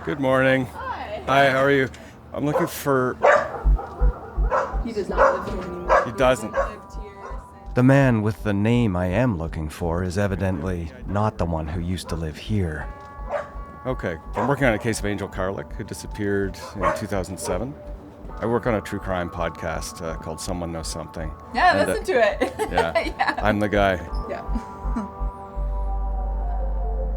Good morning. Hi. Hi, how are you? I'm looking for... He does not live here anymore. He doesn't. Lived here since- The man with the name I am looking for is evidently not the one who used to live here. Okay, I'm working on a case of Angel Carlick, who disappeared in 2007. I work on a true crime podcast called Someone Knows Something. Yeah, And, listen to it. Yeah, Yeah. I'm the guy. Yeah.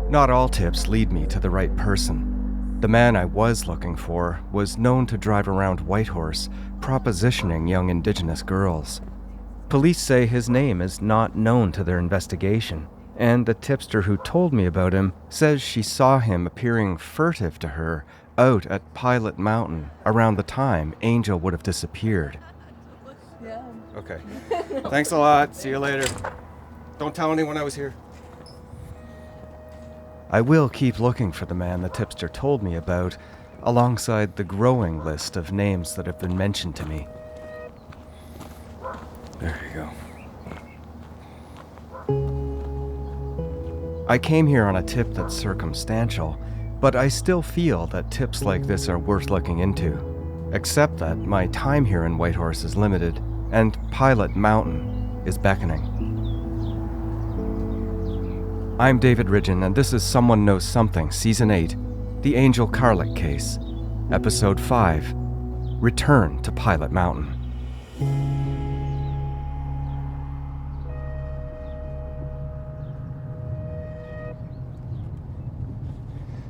Not all tips lead me to the right person. The man I was looking for was known to drive around Whitehorse, propositioning young Indigenous girls. Police say his name is not known to their investigation, and the tipster who told me about him says she saw him appearing furtive to her out at Pilot Mountain around the time Angel would have disappeared. Yeah. Okay. Thanks a lot. See you later. Don't tell anyone I was here. I will keep looking for the man the tipster told me about, alongside the growing list of names that have been mentioned to me. There you go. I came here on a tip that's circumstantial, but I still feel that tips like this are worth looking into, except that my time here in Whitehorse is limited, and Pilot Mountain is beckoning. I'm David Ridgen, and this is Someone Knows Something, Season 8, The Angel Carlick Case, Episode 5, Return to Pilot Mountain.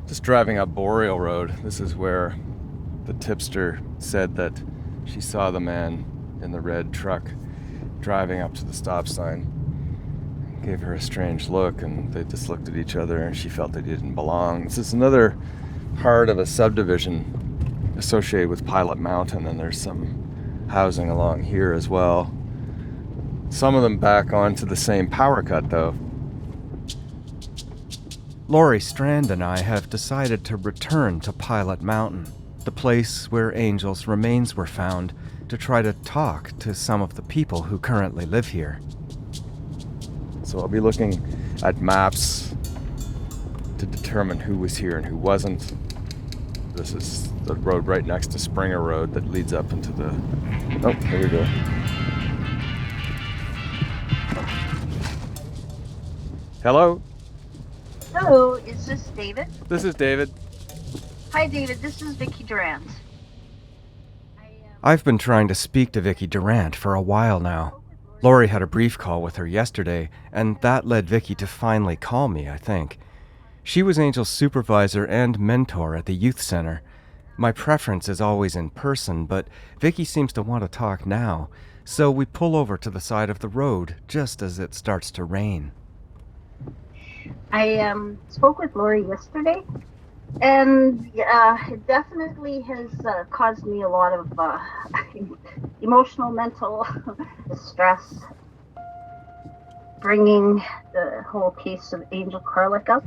Just driving up Boreal Road, this is where the tipster said that she saw the man in the red truck driving up to the stop sign. Gave her a strange look, and they just looked at each other, and she felt they didn't belong. This is another part of a subdivision associated with Pilot Mountain, and there's some housing along here as well. Some of them back onto the same power cut, though. Laurie Strand and I have decided to return to Pilot Mountain, the place where Angel's remains were found, to try to talk to some of the people who currently live here. So I'll be looking at maps to determine who was here and who wasn't. This is the road right next to Springer Road that leads up into the... Oh, here we go. Hello, Hello, is this David? this is David. Hi, David. This is Vicky Durant. I've been trying to speak to Vicky Durant for a while now. Laurie had a brief call with her yesterday, and that led Vicky to finally call me, I think. She was Angel's supervisor and mentor at the youth center. My preference is always in person, but Vicky seems to want to talk now, so we pull over to the side of the road just as it starts to rain. I spoke with Laurie yesterday, and it definitely has caused me a lot of emotional, mental stress, bringing the whole case of Angel Carlick up.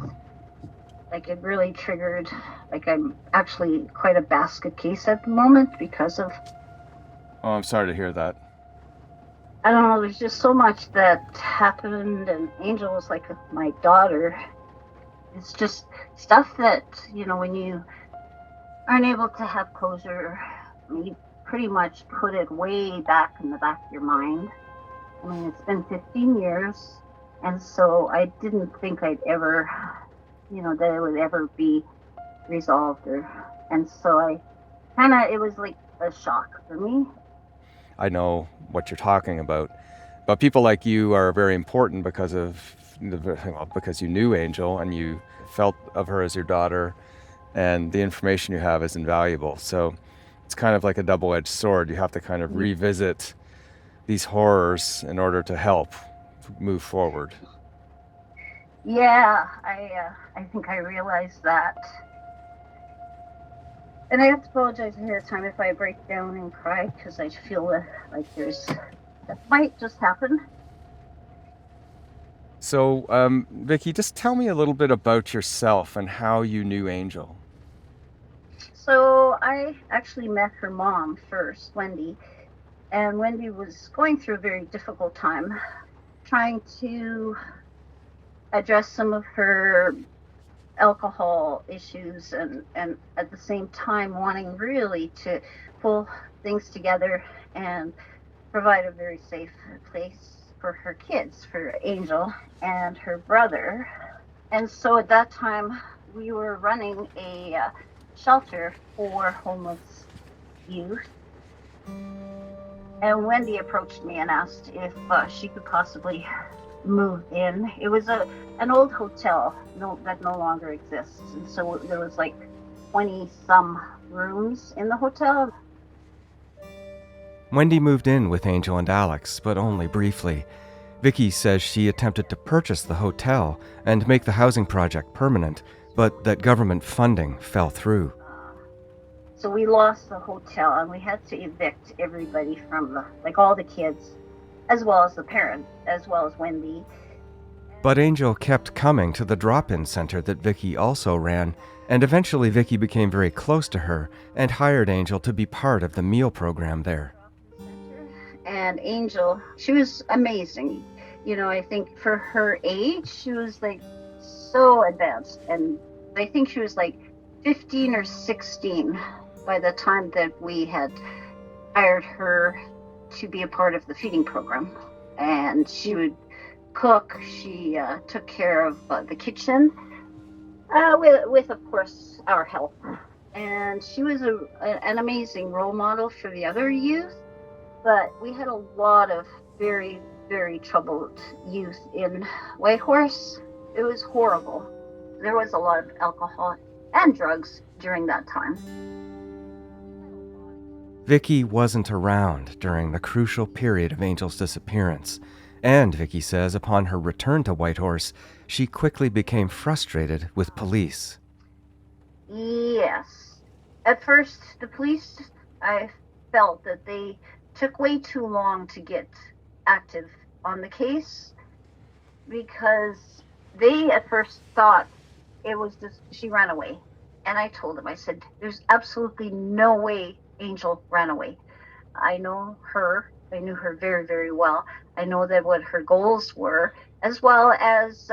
Like, it really triggered, like, I'm actually quite a basket case at the moment because of, Oh, I'm sorry to hear that. I don't know, there's just so much that happened, and Angel was like my daughter. It's just stuff that, you know, when you aren't able to have closure, you pretty much put it way back in the back of your mind. I mean, it's been 15 years, and so I didn't think I'd ever, you know, that it would ever be resolved. And so it was like a shock for me. I know what you're talking about, but people like you are very important because because you knew Angel and you felt of her as your daughter, and the information you have is invaluable. So it's kind of like a double-edged sword. You have to kind of revisit these horrors in order to help move forward. Yeah, I think I realized that. And I have to apologize ahead of time if I break down and cry, because I feel like that might just happen. So, Vicky, just tell me a little bit about yourself and how you knew Angel. So I actually met her mom first, Wendy, and Wendy was going through a very difficult time, trying to address some of her alcohol issues and at the same time wanting really to pull things together and provide a very safe place for her kids, for Angel and her brother. And so at that time, we were running a shelter for homeless youth. And Wendy approached me and asked if she could possibly move in. It was an old hotel that no longer exists. And so there was like 20 some rooms in the hotel. Wendy moved in with Angel and Alex, but only briefly. Vicky says she attempted to purchase the hotel and make the housing project permanent, but that government funding fell through. So we lost the hotel and we had to evict everybody from all the kids, as well as the parents, as well as Wendy. But Angel kept coming to the drop-in center that Vicky also ran, and eventually Vicky became very close to her and hired Angel to be part of the meal program there. And Angel, she was amazing. I think for her age, she was so advanced. And I think she was 15 or 16 by the time that we had hired her to be a part of the feeding program. And she would cook. She took care of the kitchen with, of course, our help. And she was an amazing role model for the other youth. But we had a lot of very, very troubled youth in Whitehorse. It was horrible. There was a lot of alcohol and drugs during that time. Vicky wasn't around during the crucial period of Angel's disappearance, and Vicky says upon her return to Whitehorse, she quickly became frustrated with police. Yes. At first, the police, I felt that they took way too long to get active on the case because they at first thought it was just she ran away. And I told them, I said, there's absolutely no way Angel ran away. I know her. I knew her very, very well. I know that what her goals were, as well as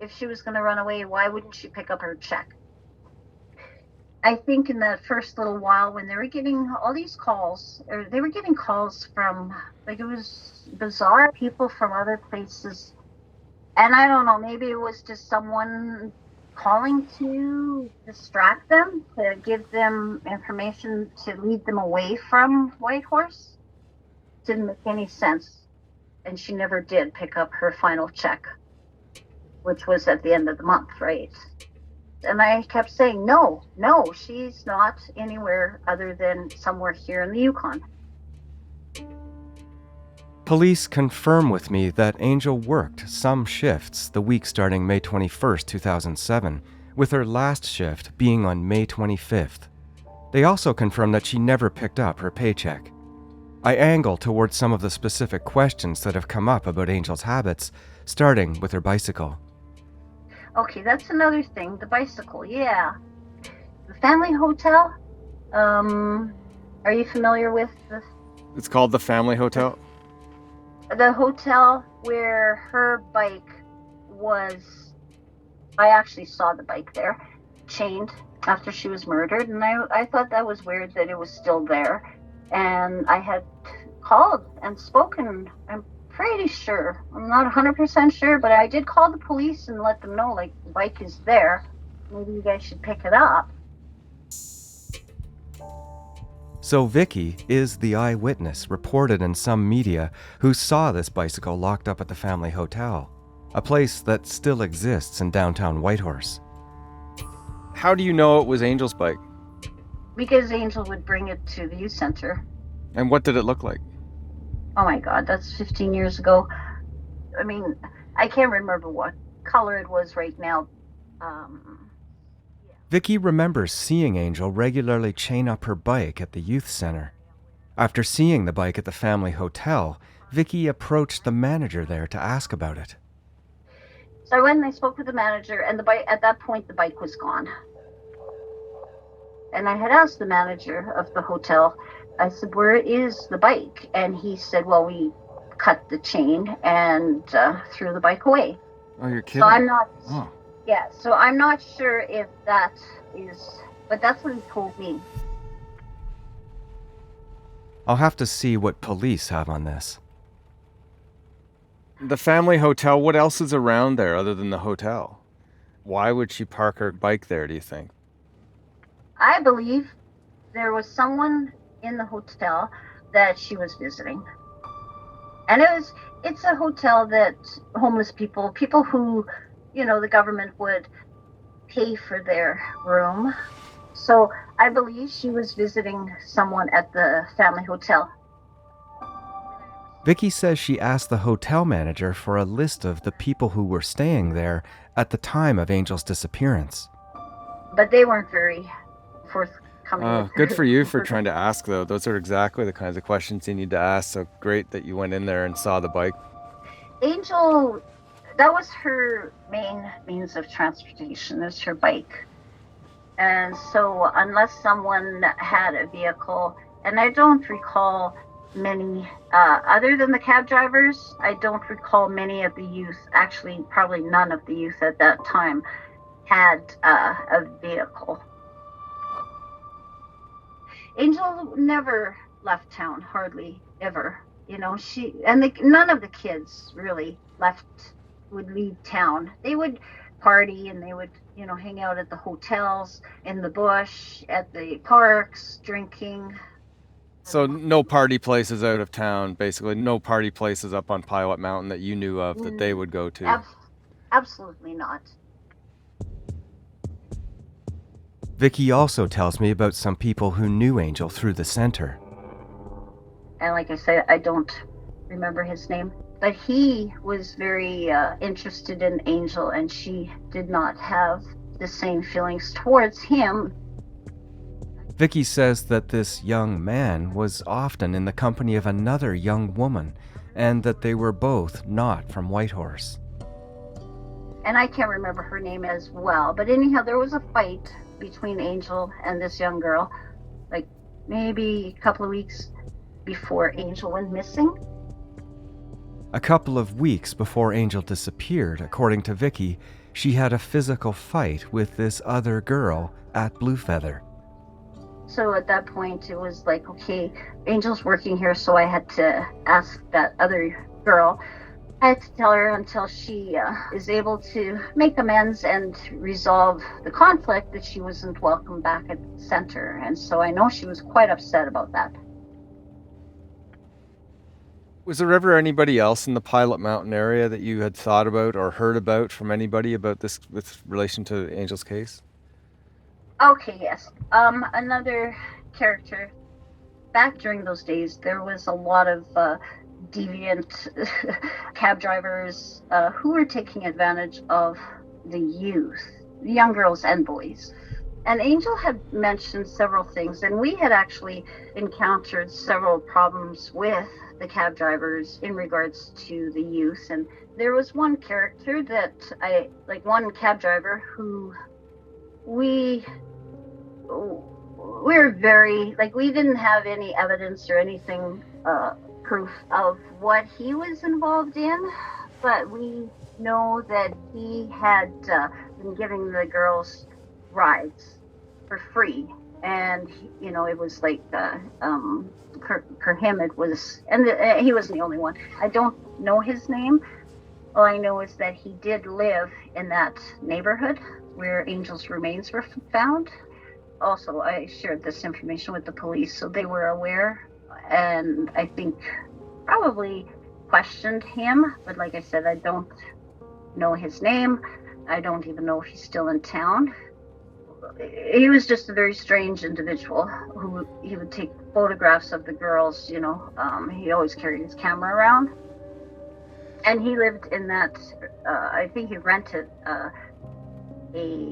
if she was going to run away, why wouldn't she pick up her check? I think in that first little while when they were getting all these calls, or they were getting calls from, it was bizarre, people from other places. And I don't know, maybe it was just someone calling to distract them, to give them information to lead them away from Whitehorse. Didn't make any sense. And she never did pick up her final check, which was at the end of the month, right? And I kept saying, no, she's not anywhere other than somewhere here in the Yukon. Police confirm with me that Angel worked some shifts the week starting May 21st, 2007, with her last shift being on May 25th. They also confirm that she never picked up her paycheck. I angle towards some of the specific questions that have come up about Angel's habits, starting with her bicycle. Okay, that's another thing, the bicycle, yeah. The family hotel, are you familiar with this? It's called the Family Hotel? The hotel where her bike was, I actually saw the bike there, chained after she was murdered, and I thought that was weird that it was still there. And I had called and spoken, I'm pretty sure, I'm not 100% sure, but I did call the police and let them know, the bike is there. Maybe you guys should pick it up. So Vicky is the eyewitness reported in some media who saw this bicycle locked up at the family hotel, a place that still exists in downtown Whitehorse. How do you know it was Angel's bike? Because Angel would bring it to the youth center. And what did it look like? Oh my God, that's 15 years ago. I mean, I can't remember what color it was right now. Vicky remembers seeing Angel regularly chain up her bike at the youth center. After seeing the bike at the family hotel, Vicky approached the manager there to ask about it. So I went and I spoke with the manager, and the bike, at that point, the bike was gone. And I had asked the manager of the hotel, I said, where is the bike? And he said, well, we cut the chain and threw the bike away. Oh, you're kidding. So I'm not, Yeah, so I'm not sure if that is, but that's what he told me. I'll have to see what police have on this. The family hotel, what else is around there other than the hotel? Why would she park her bike there, do you think? I believe there was someone in the hotel that she was visiting. And it's a hotel that homeless people who, the government would pay for their room. So I believe she was visiting someone at the family hotel. Vicky says she asked the hotel manager for a list of the people who were staying there at the time of Angel's disappearance. But they weren't very forthcoming. Oh, good for you for trying to ask, though. Those are exactly the kinds of questions you need to ask. So great that you went in there and saw the bike. Angel, that was her main means of transportation, is her bike. And so unless someone had a vehicle, and I don't recall many, other than the cab drivers, I don't recall many of the youth, actually probably none of the youth at that time had a vehicle. Angel never left town, hardly ever. None of the kids really would leave town. They would party and they would, hang out at the hotels, in the bush, at the parks, drinking. So no party places out of town, basically. No party places up on Pilot Mountain that you knew of that they would go to. Absolutely not. Vicky also tells me about some people who knew Angel through the center. And like I said, I don't remember his name. But he was very interested in Angel, and she did not have the same feelings towards him. Vicky says that this young man was often in the company of another young woman, and that they were both not from Whitehorse. And I can't remember her name as well. But anyhow, there was a fight between Angel and this young girl, like maybe a couple of weeks before Angel went missing. A couple of weeks before Angel disappeared, according to Vicky, she had a physical fight with this other girl at Bluefeather. So at that point, it was like, okay, Angel's working here, so I had to ask that other girl. I had to tell her until she is able to make amends and resolve the conflict that she wasn't welcome back at the center. And so I know she was quite upset about that. Was there ever anybody else in the Pilot Mountain area that you had thought about or heard about from anybody about this with relation to Angel's case? Okay, yes. Another character. Back during those days, there was a lot of deviant cab drivers who were taking advantage of the youth, young girls and boys. And Angel had mentioned several things, and we had actually encountered several problems with the cab drivers in regards to the youth. And there was one character that one cab driver who we were very, we didn't have any evidence or anything, proof of what he was involved in, but we know that he had been giving the girls rides for free. And, it was like, for him it was, and he wasn't the only one. I don't know his name. All I know is that he did live in that neighborhood where Angel's remains were found. Also, I shared this information with the police, so they were aware, and I think probably questioned him. But like I said, I don't know his name. I don't even know if he's still in town. He was just a very strange individual who he would take photographs of the girls, he always carried his camera around. And he lived in that, I think he rented a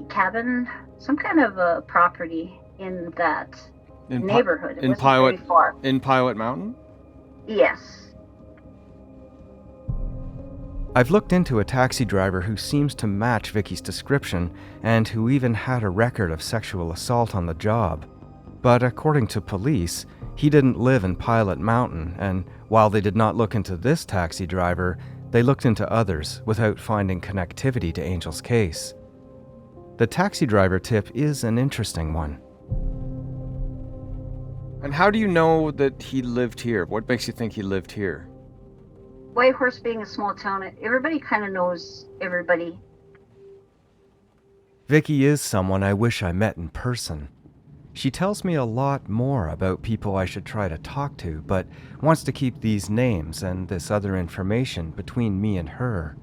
cabin, some kind of a property in that neighborhood. It wasn't very far. In Pilot Mountain? Yes. I've looked into a taxi driver who seems to match Vicky's description and who even had a record of sexual assault on the job. But according to police, he didn't live in Pilot Mountain, and while they did not look into this taxi driver, they looked into others without finding connectivity to Angel's case. The taxi driver tip is an interesting one. And how do you know that he lived here? What makes you think he lived here? Whitehorse being a small town, everybody kind of knows everybody. Vicky is someone I wish I met in person. She tells me a lot more about people I should try to talk to, but wants to keep these names and this other information between me and her.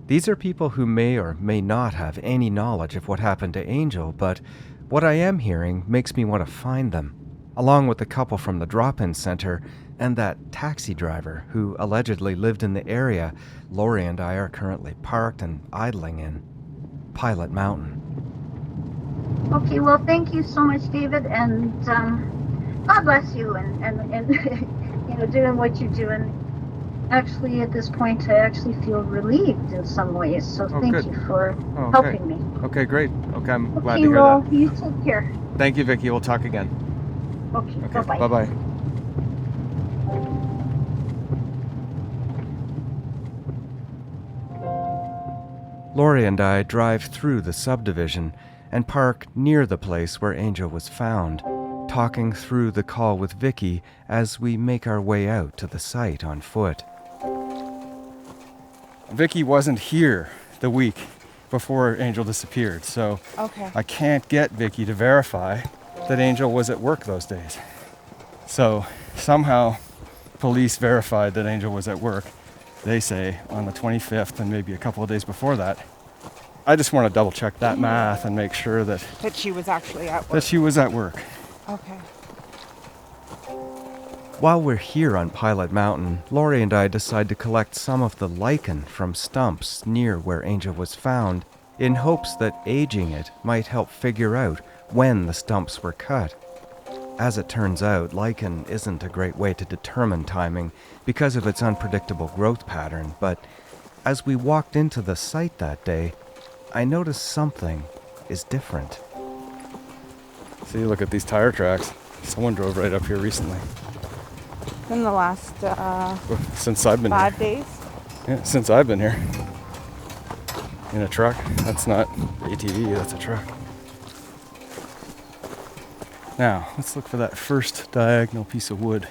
These are people who may or may not have any knowledge of what happened to Angel, but what I am hearing makes me want to find them, along with the couple from the drop-in center and that taxi driver who allegedly lived in the area Laurie and I are currently parked and idling in, Pilot Mountain. Okay, well, thank you so much, David, and God bless you and you know, doing what you're doing. Actually, at this point, I actually feel relieved in some ways, so thank good. you for Oh, okay. helping me. Okay, great. Okay, I'm glad Okay, to hear well, that. you take care. Thank you, Vicky. We'll talk again. Okay, Okay, bye-bye. bye-bye. Laurie and I drive through the subdivision and park near the place where Angel was found, talking through the call with Vicky as we make our way out to the site on foot. Vicky wasn't here the week before Angel disappeared, so Okay. I can't get Vicky to verify that Angel was at work those days. So somehow police verified that Angel was at work, they say, on the 25th and maybe a couple of days before that. I just want to double check that math and make sure that She was actually at work. that she was at work. Okay. While we're here on Pilot Mountain, Laurie and I decide to collect some of the lichen from stumps near where Angel was found, in hopes that aging it might help figure out when the stumps were cut. As it turns out, lichen isn't a great way to determine timing because of its unpredictable growth pattern, but as we walked into the site that day, I noticed something is different. See, look at these tire tracks. Someone drove right up here recently. In the last Since I've been 5 here. days. Yeah, since I've been here. In a truck. That's not ATV, that's a truck. Now, let's look for that first diagonal piece of wood.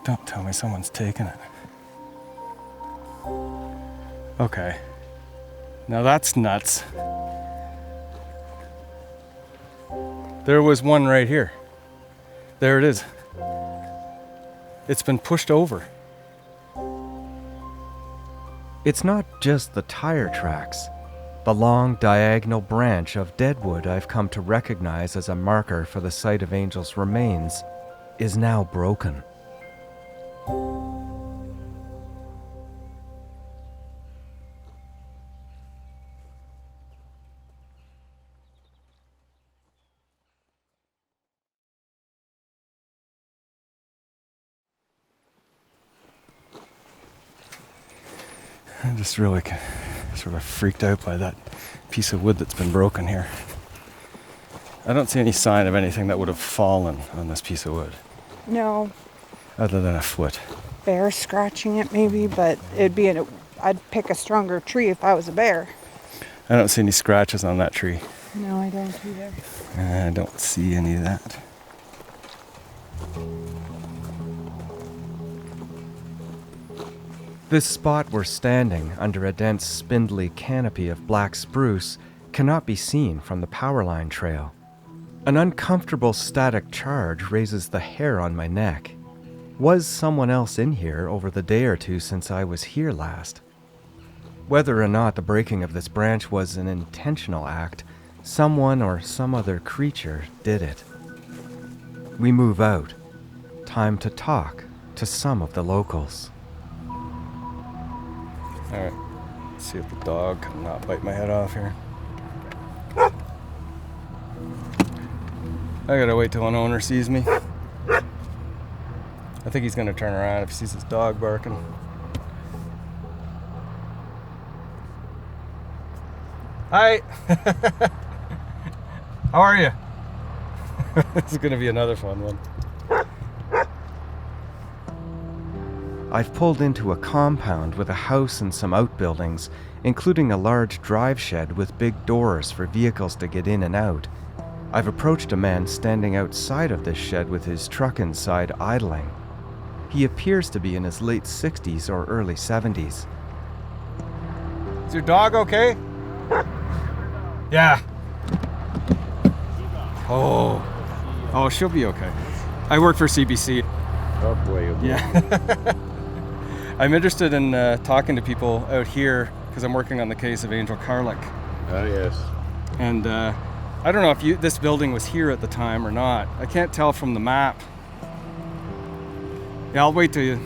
Don't tell me someone's taken it. Okay. Now that's nuts. There was one right here. There it is. It's been pushed over. It's not just the tire tracks. The long diagonal branch of deadwood I've come to recognize as a marker for the site of Angel's remains is now broken. I'm just really sort of freaked out by that piece of wood that's been broken here. I don't see any sign of anything that would have fallen on this piece of wood, No, other than a foot. bear scratching it maybe, but I'd pick a stronger tree if I was a bear. I don't see any scratches on that tree. No, I don't either. I don't see any of that. This spot we're standing under a dense, spindly canopy of black spruce cannot be seen from the power line trail. An uncomfortable static charge raises the hair on my neck. Was someone else in here over the day or two since I was here last? Whether or not the breaking of this branch was an intentional act, someone or some other creature did it. We move out. Time to talk to some of the locals. Alright, let's see if the dog can not bite my head off here. I gotta wait till an owner sees me. I think he's gonna turn around if he sees his dog barking. Hi! How are you? This is gonna be another fun one. I've pulled into a compound with a house and some outbuildings, including a large drive shed with big doors for vehicles to get in and out. I've approached a man standing outside of this shed with his truck inside idling. He appears to be in his late 60s or early 70s. Is your dog okay? Yeah. Oh, she'll be okay. I work for CBC. Oh boy, oh boy. Yeah. I'm interested in talking to people out here because I'm working on the case of Angel Carlick. Oh yes. And I don't know if this building was here at the time or not. I can't tell from the map. Yeah, I'll wait till you.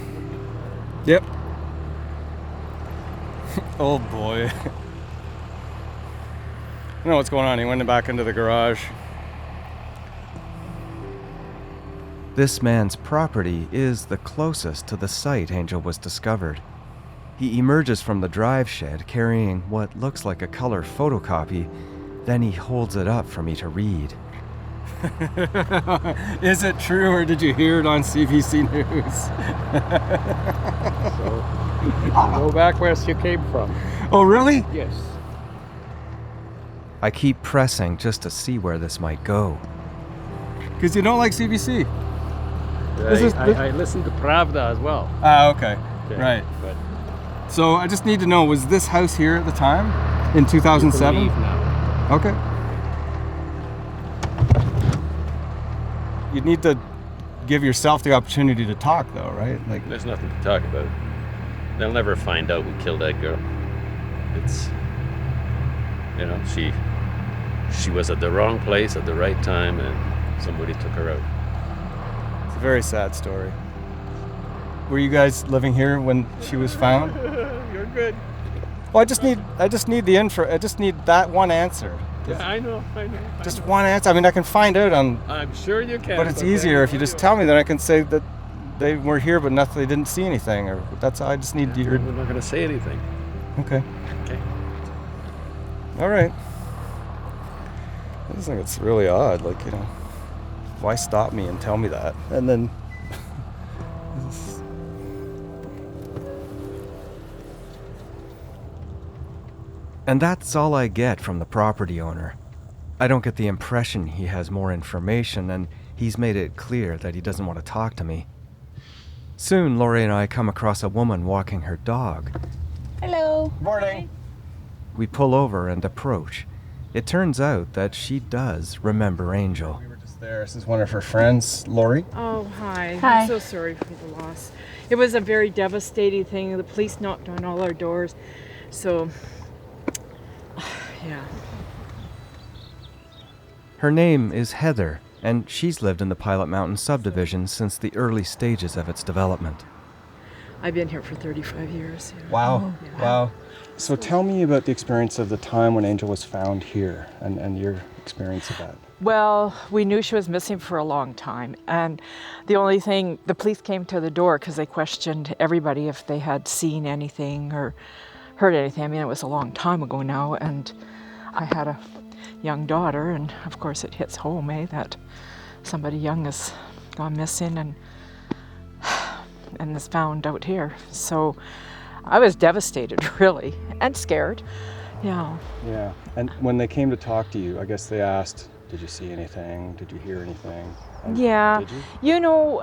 Yep. Oh boy. I know what's going on. He went back into the garage. This man's property is the closest to the site Angel was discovered. He emerges from the drive shed carrying what looks like a color photocopy, then he holds it up for me to read. Is it true or did you hear it on CBC News? So, go back where you came from. Oh, really? Yes. I keep pressing just to see where this might go. Because you don't like CBC. I listened to Pravda as well. Ah, okay. Okay, Right. But So I just need to know, was this house here at the time? In 2007? leave now. Okay. You'd need to give yourself the opportunity to talk, though, right? Like, There's nothing to talk about. They'll never find out who killed that girl. It's, you know, she was at the wrong place at the right time, and somebody took her out. it's a very sad story. Were you guys living here when she was found? You're good. Well, I just need the info. I just need that one answer. Yeah, I know. Just one answer. I mean, I can find out on, I'm sure you can. but it's easier if you just tell me. Then I can say that they were here, but nothing. They didn't see anything, or that's. I just need your. We're not going to say anything. Okay. Okay. All right. I just think it's really odd. Like, you know, why stop me and tell me that, and then. And that's all I get from the property owner. I don't get the impression he has more information, and he's made it clear that he doesn't want to talk to me. Soon, Laurie and I come across a woman walking her dog. Hello. Morning. We pull over and approach. It turns out that she does remember Angel. We were just there. This is one of her friends, Laurie. Oh, hi. Hi. I'm so sorry for the loss. It was a very devastating thing. The police knocked on all our doors. So, yeah. Her name is Heather, and she's lived in the Pilot Mountain subdivision since the early stages of its development. I've been here for 35 years. Yeah. Wow. Yeah. Wow. So tell me about the experience of the time when Angel was found here and your experience of that. Well, we knew she was missing for a long time. And the only thing, the police came to the door because they questioned everybody if they had seen anything or heard anything. I mean, it was a long time ago now, and I had a young daughter, and of course it hits home, that somebody young has gone missing and is found out here. So I was devastated, really, and scared. Yeah. Yeah. And when they came to talk to you, I guess they asked, did you see anything? Did you hear anything? And Yeah. Did you? You know,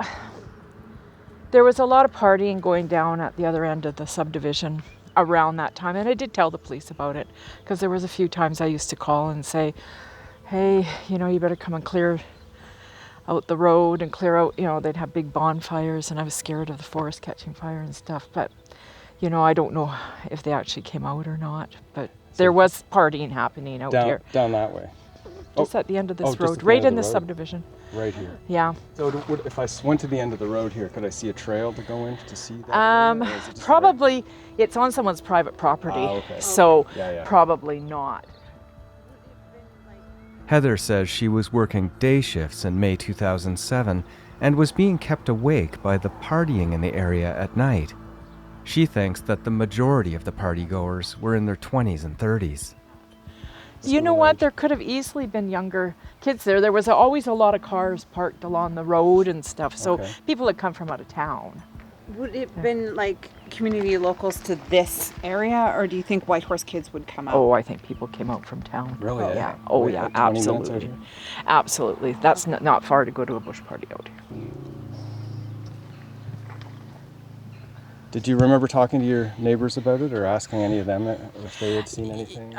there was a lot of partying going down at the other end of the subdivision around that time, and I did tell the police about it because there was a few times I used to call and say, hey, you know, you better come and clear out the road and clear out, you know, they'd have big bonfires, and I was scared of the forest catching fire and stuff. But, you know, I don't know if they actually came out or not, but there was partying happening out here. Down that way. Just at the end of this just at road, the right end of in the the road? subdivision. Right here. Yeah. So if I went to the end of the road here, could I see a trail to go in to see that? area, or is it just Probably it's on someone's private property, okay. so Yeah. probably not. Heather says she was working day shifts in May 2007 and was being kept awake by the partying in the area at night. She thinks that the majority of the partygoers were in their 20s and 30s. You know what? There could have easily been younger kids there. There was always a lot of cars parked along the road and stuff, so Okay. people had come from out of town. Would it have been like community locals to this area, or do you think Whitehorse kids would come out? Oh, I think people came out from town. Really? Oh, Yeah. Oh, Wait, yeah. like 20 minutes out Absolutely. here? Absolutely. That's not far to go to a bush party out here. Did you remember talking to your neighbors about it or asking any of them if they had seen anything?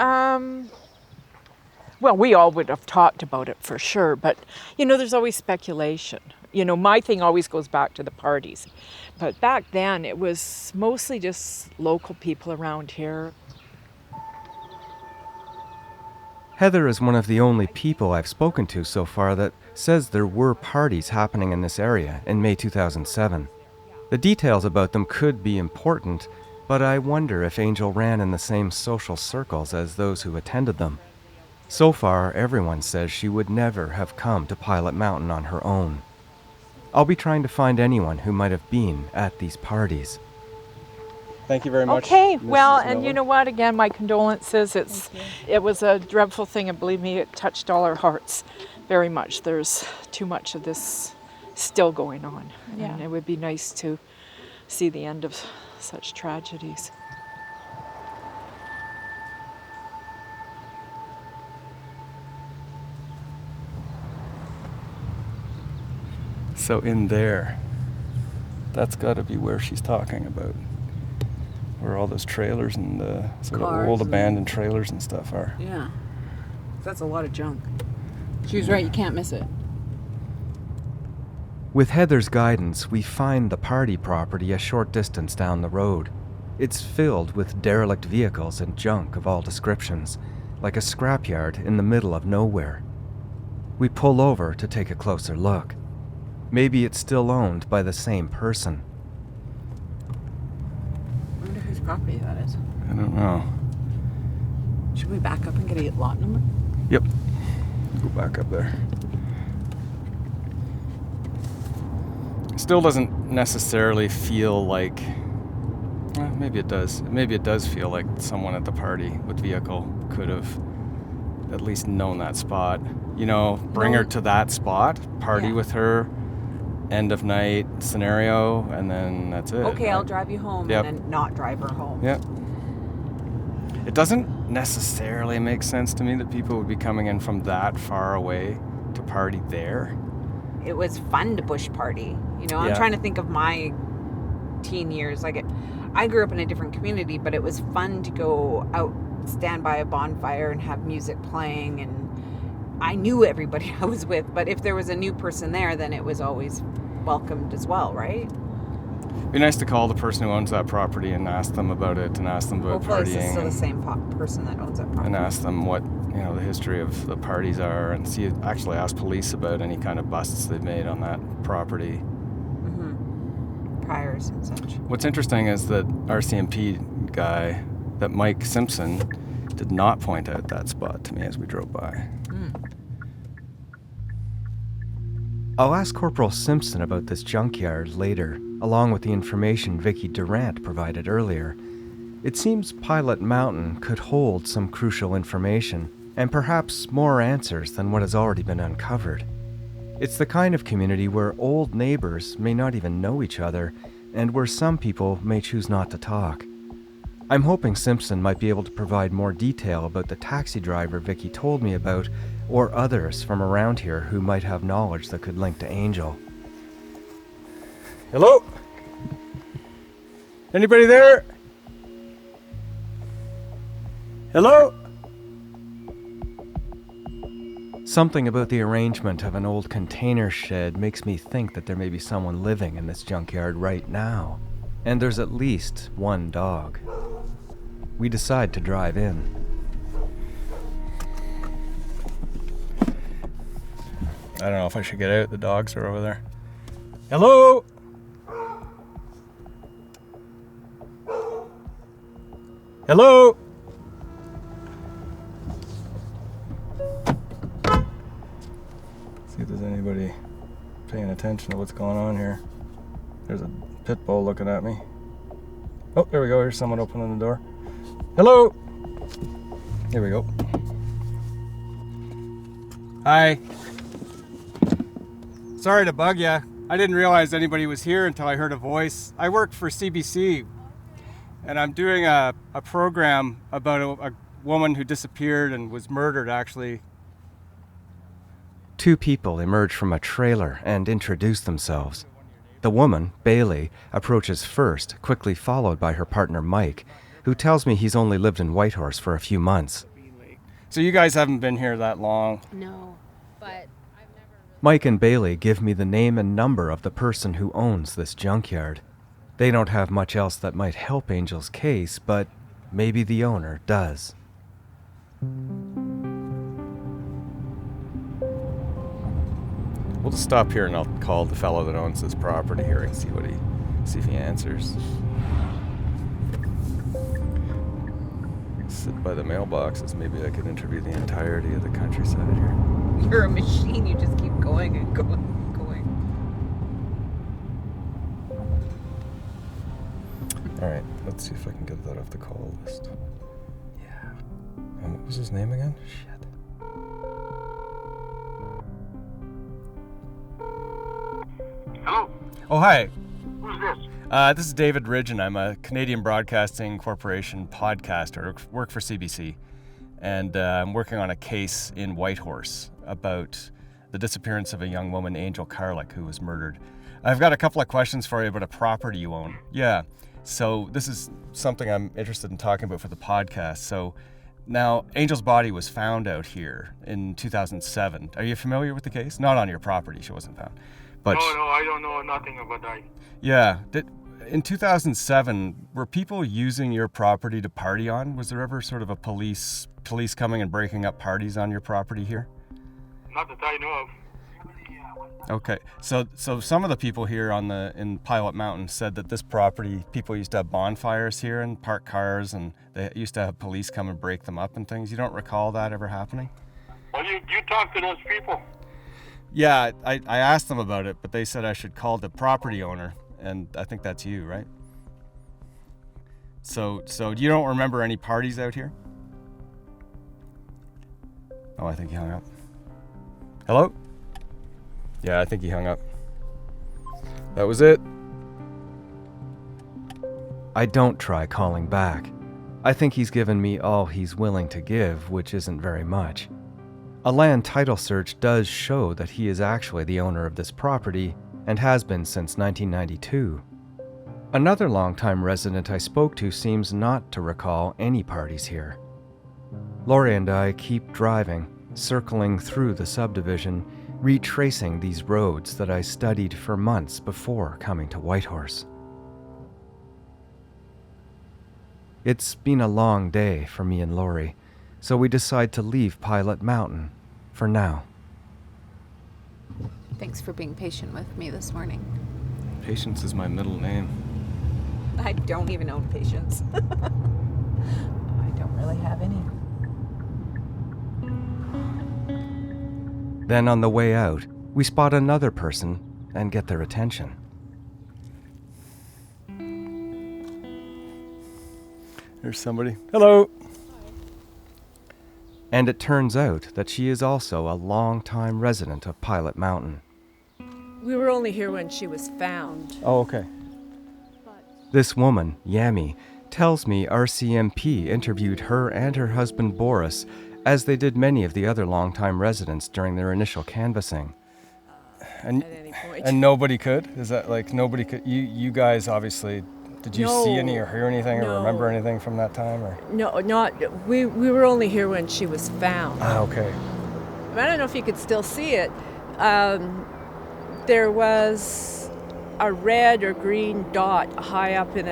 Well, we all would have talked about it for sure, but there's always speculation. My thing always goes back to the parties. But back then, it was mostly just local people around here. Heather is one of the only people I've spoken to so far that says there were parties happening in this area in May 2007. The details about them could be important, but I wonder if Angel ran in the same social circles as those who attended them. So far, everyone says she would never have come to Pilot Mountain on her own. I'll be trying to find anyone who might have been at these parties. Thank you very much. Okay, Mrs. well, and Miller. you know what? Again, my condolences. It was a dreadful thing, and believe me, it touched all our hearts very much. There's too much of this still going on, Yeah. and it would be nice to see the end of such tragedies. So in there, that's got to be where she's talking about. Where all those trailers and sort of Cars old and- abandoned trailers and stuff are. Yeah. That's a lot of junk. She was right, you can't miss it. With Heather's guidance, we find the party property a short distance down the road. It's filled with derelict vehicles and junk of all descriptions, like a scrapyard in the middle of nowhere. We pull over to take a closer look. Maybe it's still owned by the same person. I wonder whose property that is. I don't know. Should we back up and get a lot number? Yep. Go back up there. Still doesn't necessarily feel like. Well, maybe it does. Maybe it does feel like someone at the party with vehicle could have at least known that spot. Bring her to that spot, party Yeah. with her, end of night scenario, and then that's it. Okay, right? I'll drive you home Yep. and then not drive her home. Yep. It doesn't necessarily make sense to me that people would be coming in from that far away to party there. It was fun to bush party. I'm Yeah. trying to think of my teen years. I grew up in a different community, but it was fun to go out, stand by a bonfire and have music playing, and I knew everybody I was with, but if there was a new person there, then it was always welcomed as well, right? It'd be nice to call the person who owns that property and ask them about it, and ask them about Hopefully it's still partying, the same person that owns that property. and ask them what the history of the parties are, and actually ask police about any kind of busts they've made on that property. Priors and such. What's interesting is that RCMP guy, that Mike Simpson, did not point out that spot to me as we drove by. I'll ask Corporal Simpson about this junkyard later, along with the information Vicky Durant provided earlier. It seems Pilot Mountain could hold some crucial information, and perhaps more answers than what has already been uncovered. It's the kind of community where old neighbors may not even know each other, and where some people may choose not to talk. I'm hoping Simpson might be able to provide more detail about the taxi driver Vicky told me about, or others from around here who might have knowledge that could link to Angel. Hello? Anybody there? Hello? Something about the arrangement of an old container shed makes me think that there may be someone living in this junkyard right now. And there's at least one dog. We decide to drive in. I don't know if I should get out. The dogs are over there. Hello? Hello? See if there's anybody paying attention to what's going on here. There's a pit bull looking at me. Oh, there we go. Here's someone opening the door. Hello? Here we go. Hi. Sorry to bug ya. I didn't realize anybody was here until I heard a voice. I work for CBC, and I'm doing a program about a woman who disappeared and was murdered, actually. Two people emerge from a trailer and introduce themselves. The woman, Bailey, approaches first, quickly followed by her partner Mike, who tells me he's only lived in Whitehorse for a few months. So you guys haven't been here that long? No, but Mike and Bailey give me the name and number of the person who owns this junkyard. They don't have much else that might help Angel's case, but maybe the owner does. We'll just stop here and I'll call the fellow that owns this property here and see if he answers. Sit by the mailboxes. Maybe I could interview the entirety of the countryside here. You're a machine. You just keep going and going and going. All right, let's see if I can get that off the call list. Yeah. What was his name again? Shit. Hello, Oh, hi. who's this? This is David Ridgen. I'm a Canadian Broadcasting Corporation podcaster. I work for CBC. And I'm working on a case in Whitehorse about the disappearance of a young woman, Angel Carlick, who was murdered. I've got a couple of questions for you about a property you own. Yeah. So this is something I'm interested in talking about for the podcast. So now, Angel's body was found out here in 2007. Are you familiar with the case? Not on your property. She wasn't found. But No, I don't know nothing about that. yeah. In 2007, were people using your property to party on? Was there ever sort of a police coming and breaking up parties on your property here? Not that I know of. Okay, so some of the people here in Pilot Mountain said that this property, people used to have bonfires here and park cars, and they used to have police come and break them up and things. You don't recall that ever happening? Well, you talk to those people. Yeah, I asked them about it, but they said I should call the property owner, and I think that's you, right? So you don't remember any parties out here? Oh, I think he hung up. Hello? Yeah, I think he hung up. That was it. I don't try calling back. I think he's given me all he's willing to give, which isn't very much. A land title search does show that he is actually the owner of this property and has been since 1992. Another longtime resident I spoke to seems not to recall any parties here. Laurie and I keep driving, circling through the subdivision, retracing these roads that I studied for months before coming to Whitehorse. It's been a long day for me and Laurie, so we decide to leave Pilot Mountain for now. thanks for being patient with me this morning. Patience is my middle name. I don't even own patience. I don't really have any. Then on the way out, we spot another person and get their attention. There's somebody. Hello. And it turns out that she is also a longtime resident of Pilot Mountain. We were only here when she was found. Oh, okay. This woman, Yami, tells me RCMP interviewed her and her husband Boris, as they did many of the other longtime residents during their initial canvassing. And, At any point. and nobody could? Is that like nobody could? You guys obviously, did you see any or hear anything or remember anything from that time? Or? No, not. We were only here when she was found. Ah, okay. I don't know if you could still see it. There was a red or green dot higher up in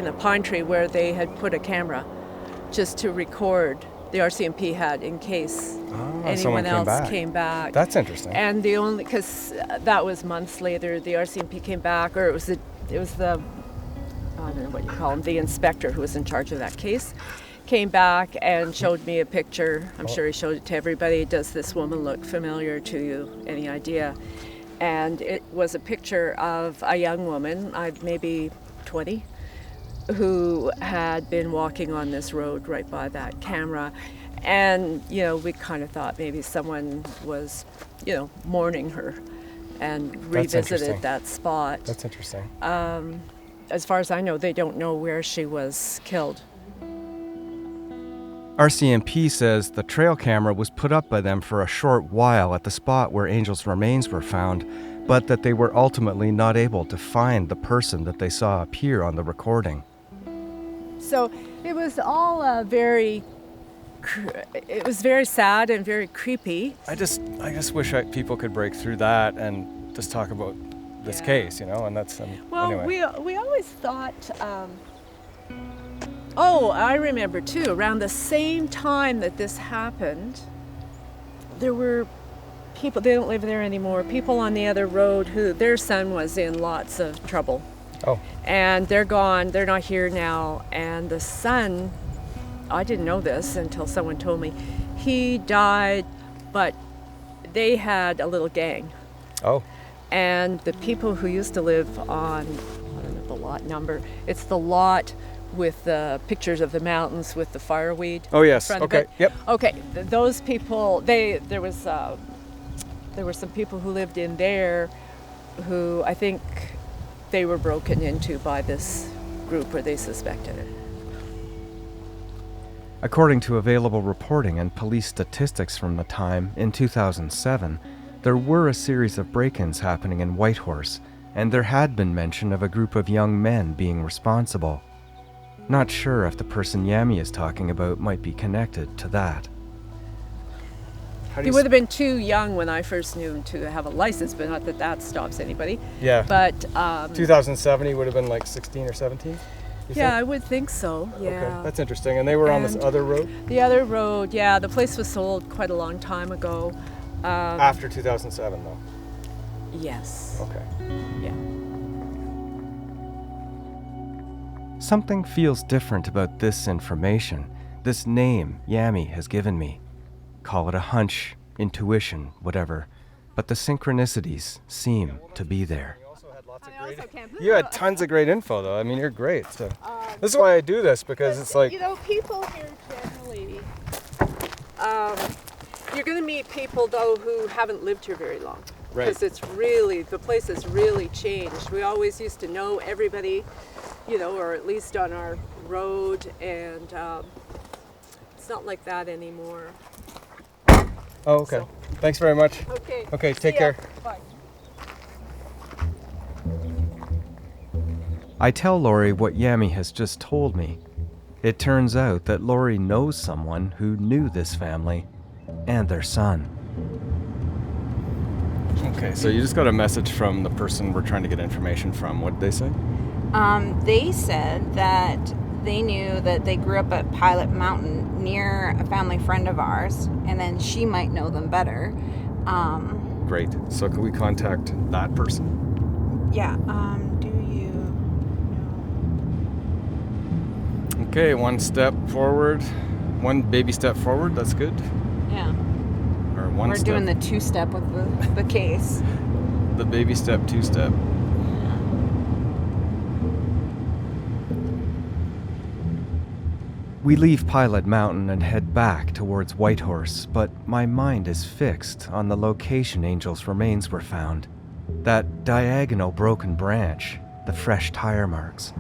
a pine tree where they had put a camera just to record. The RCMP had in case anyone else came back. That's interesting. And the only, because that was months later, the RCMP came back, or it was the I don't know what you call him, the inspector who was in charge of that case, came back and showed me a picture. I'm sure he showed it to everybody. Does this woman look familiar to you? Any idea? And it was a picture of a young woman, maybe 20, who had been walking on this road right by that camera. And, we kind of thought maybe someone was, mourning her. and That's interesting. revisited that spot. That's interesting. As far as I know, they don't know where she was killed. RCMP says the trail camera was put up by them for a short while at the spot where Angel's remains were found, but that they were ultimately not able to find the person that they saw appear on the recording. So it was all very sad and very creepy. I just wish people could break through that and just talk about this case, and that's Well, anyway. we always thought. Oh, I remember too. Around the same time that this happened, there were people. They don't live there anymore. People on the other road who their son was in lots of trouble. Oh. And they're gone. They're not here now. And the son, I didn't know this until someone told me, he died, but they had a little gang. Oh. And the people who used to live on, I don't know the lot number, it's the lot with the pictures of the mountains with the fireweed. Oh, yes. In front of Okay. it. Yep. Okay, those people, there were some people who lived in there who I think they were broken into by this group, or they suspected it. According to available reporting and police statistics from the time, in 2007, there were a series of break-ins happening in Whitehorse, and there had been mention of a group of young men being responsible. Not sure if the person Yami is talking about might be connected to that. He would have been too young when I first knew him to have a license, but not that that stops anybody. Yeah. But 2007, he would have been like 16 or 17? I would think so. Yeah. Okay, that's interesting. And they were on this other road? The other road, yeah. The place was sold quite a long time ago. After 2007, though? Yes. Okay. Yeah. Something feels different about this information, this name Yami has given me. Call it a hunch, intuition, whatever, but the synchronicities seem to be there. You had tons of great info, though. I mean, you're great. So. This is why I do this, because it's like... People here generally, you're going to meet people, though, who haven't lived here very long. Right. Because the place has really changed. We always used to know everybody, or at least on our road, and it's not like that anymore. Oh, okay. So. Thanks very much. Okay. Okay, take care. Bye. I tell Laurie what Yami has just told me. It turns out that Laurie knows someone who knew this family and their son. Okay, so you just got a message from the person we're trying to get information from. What did they say? They said that they knew that they grew up at Pilot Mountain near a family friend of ours, and then she might know them better. Great. So can we contact that person? Yeah, do you know? Okay, one step forward. One baby step forward, that's good. Yeah. Or one We're step. doing the two-step with the case. The baby step, two-step. We leave Pilot Mountain and head back towards Whitehorse, but my mind is fixed on the location Angel's remains were found. That diagonal broken branch, the fresh tire marks.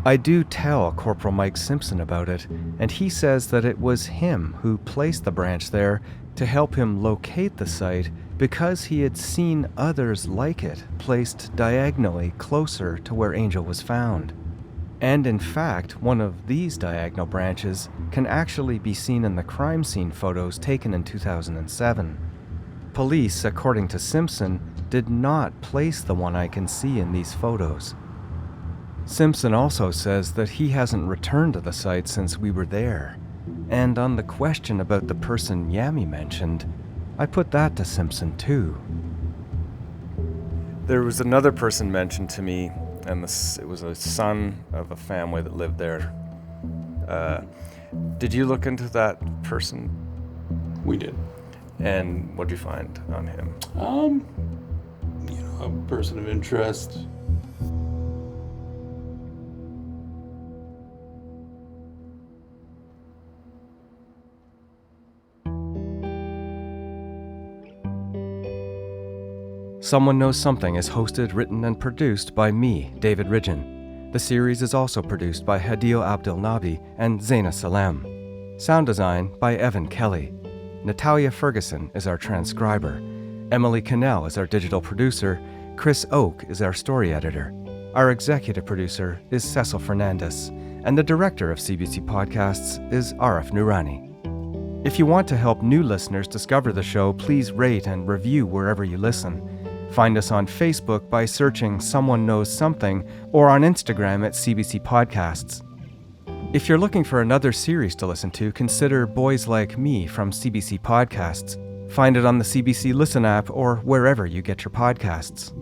I do tell Corporal Mike Simpson about it, and he says that it was him who placed the branch there to help him locate the site because he had seen others like it placed diagonally closer to where Angel was found. And in fact, one of these diagonal branches can actually be seen in the crime scene photos taken in 2007. Police, according to Simpson, did not place the one I can see in these photos. Simpson also says that he hasn't returned to the site since we were there. And on the question about the person Yami mentioned, I put that to Simpson too. There was another person mentioned to me, and it was a son of a family that lived there. Did you look into that person? We did. And what did you find on him? A person of interest. Someone Knows Something is hosted, written, and produced by me, David Ridgen. The series is also produced by Hadil Abdelnabi and Zaina Salem. Sound design by Evan Kelly. Natalia Ferguson is our transcriber. Emily Cannell is our digital producer. Chris Oak is our story editor. Our executive producer is Cecil Fernandez. And the director of CBC Podcasts is Arif Noorani. If you want to help new listeners discover the show, please rate and review wherever you listen. Find us on Facebook by searching Someone Knows Something or on Instagram at CBC Podcasts. If you're looking for another series to listen to, consider Boys Like Me from CBC Podcasts. Find it on the CBC Listen app or wherever you get your podcasts.